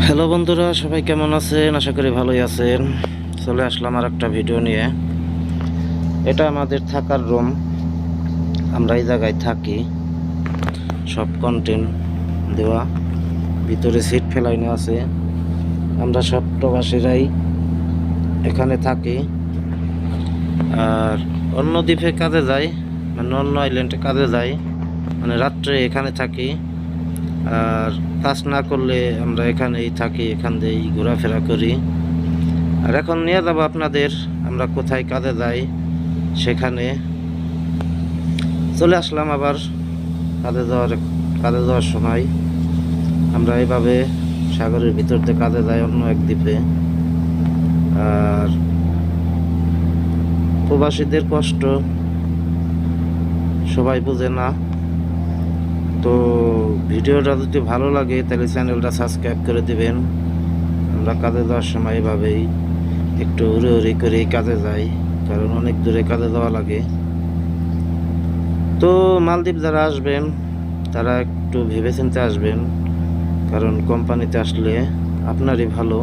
Hello বন্ধুরা, সবাই কেমন আছেন? আশা করি ভালোই আছেন। চলে আসলাম আর একটা ভিডিও নিয়ে। এটা আমাদের থাকার রুম। আমরা এই জায়গায় থাকি, সব কন্টেন্ট দেওয়া, ভিতরে সিট ফেলাইনো আছে। আমরা সব প্রবাসীরাই এখানে থাকি। আর অন্য দ্বীপে কাজে যাই, মানে অন্য আইল্যান্ডে কাজে যাই, মানে রাত্রে এখানে থাকি। আর কাজ না করলে আমরা এখানেই থাকি, এখান দিয়েই ঘোরাফেরা করি। আর এখন নিয়ে যাবো আপনাদের আমরা কোথায় কাজে যাই সেখানে। চলে আসলাম আবার কাজে যাওয়ার সময়। আমরা এইভাবে সাগরের ভিতর দিয়ে কাজে যাই অন্য এক দ্বীপে। আর প্রবাসীদের কষ্ট সবাই বুঝে না। তো ভিডিওটা যদি ভালো লাগে তাহলে চ্যানেলটা সাবস্ক্রাইব করে দিবেন। আমরা কাজে যাওয়ার সময় এভাবেই একটু উড়ে উড়ি করে কাজে যাই, কারণ অনেক দূরে কাজে যাওয়া লাগে। তো মালদ্বীপ যারা আসবেন তারা একটু ভেবেচিন্তে আসবেন, কারণ কোম্পানিতে আসলে আপনারই ভালো।